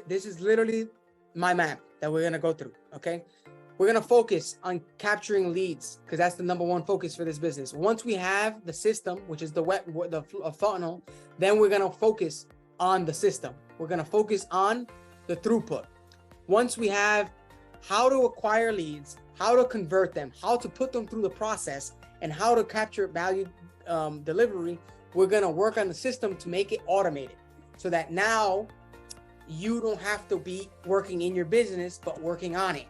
this is literally my map that we're gonna go through. Okay, we're gonna focus on capturing leads because that's the number one focus for this business. Once we have the system, which is the funnel, then we're gonna focus on the system. We're gonna focus on the throughput. Once we have how to acquire leads, how to convert them, how to put them through the process, and how to capture value delivery, we're gonna work on the system to make it automated so that now you don't have to be working in your business, but working on it.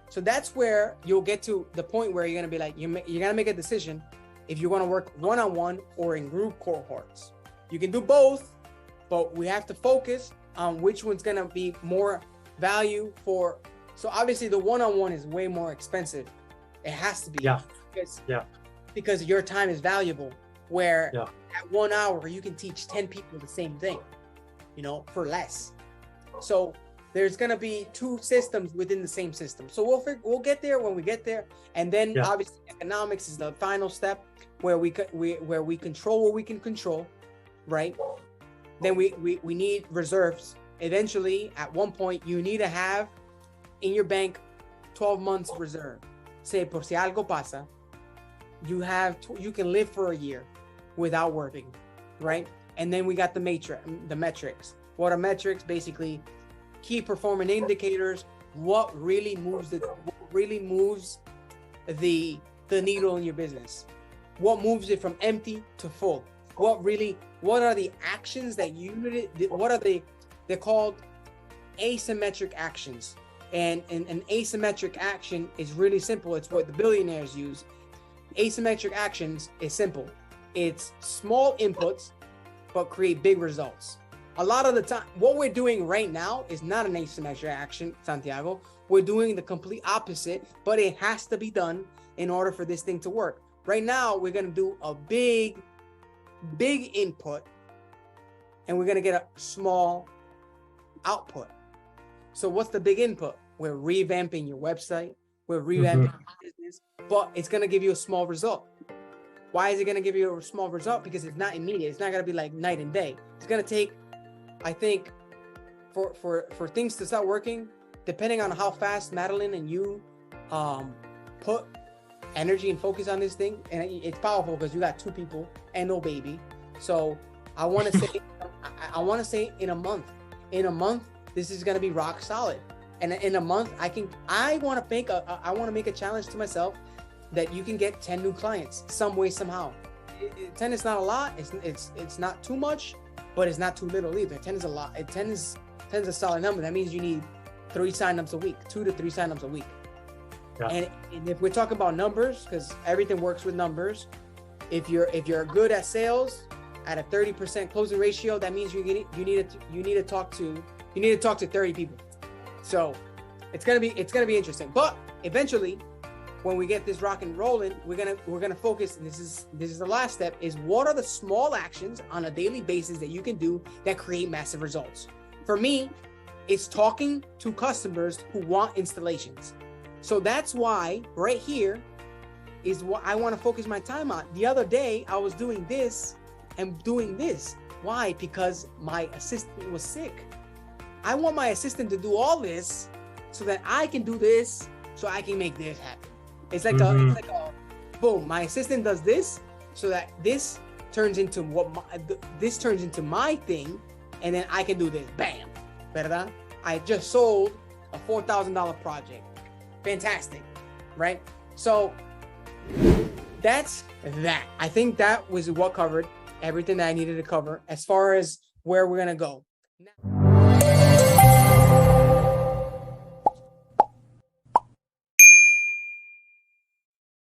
So that's where you'll get to the point where you're gonna be like, you're gonna make a decision if you wanna work one-on-one or in group cohorts. You can do both, but we have to focus on which one's gonna be more value for. So obviously the one-on-one is way more expensive. It has to be. Because your time is valuable, where at 1 hour you can teach 10 people the same thing, for less. So there's gonna be two systems within the same system. So we'll get there when we get there, and then obviously economics is the final step, where we control what we can control, right? Then we need reserves. Eventually, at one point, you need to have in your bank 12 months reserve. Say por si algo pasa, you can live for a year without working, right? And then we got the metrics. What are metrics? Basically, key performance indicators. What really moves the needle in your business? What moves it from empty to full? What are the actions that they're called asymmetric actions. And an asymmetric action is really simple. It's what the billionaires use. Asymmetric actions is simple. It's small inputs, but create big results. A lot of the time, what we're doing right now is not an asymmetric action, Santiago. We're doing the complete opposite, but it has to be done in order for this thing to work. Right now, we're gonna do a big input, and we're gonna get a small output. So what's the big input? We're revamping your website. We're revamping your business, but it's gonna give you a small result. Why is it gonna give you a small result? Because it's not immediate. It's not gonna be like night and day. It's gonna take, I think, for things to start working, depending on how fast Madeline and you put energy and focus on this thing, and it's powerful because you got 2 people and no baby. So I want to say, in a month, this is gonna be rock solid. And in a month, I want to make a challenge to myself that you can get 10 new clients some way, somehow. 10 is not a lot. It's not too much, but it's not too little either. 10 is a lot. 10 is a solid number. That means you need 3 signups a week, 2 to 3 signups a week. Yeah. And if we're talking about numbers, because everything works with numbers, if you're good at sales at a 30% closing ratio, that means you need to talk to 30 people. So it's gonna be interesting. But eventually, when we get this rock and rolling, we're gonna focus. And this is the last step: is what are the small actions on a daily basis that you can do that create massive results? For me, it's talking to customers who want installations. So that's why right here is what I want to focus my time on. The other day, I was doing this and doing this. Why? Because my assistant was sick. I want my assistant to do all this so that I can do this, so I can make this happen. It's like a boom. My assistant does this so that this turns into my thing, and then I can do this. Bam, ¿verdad? I just sold a $4,000 project. Fantastic, right? So that's that. I think that was what covered everything that I needed to cover as far as where we're gonna go. Now,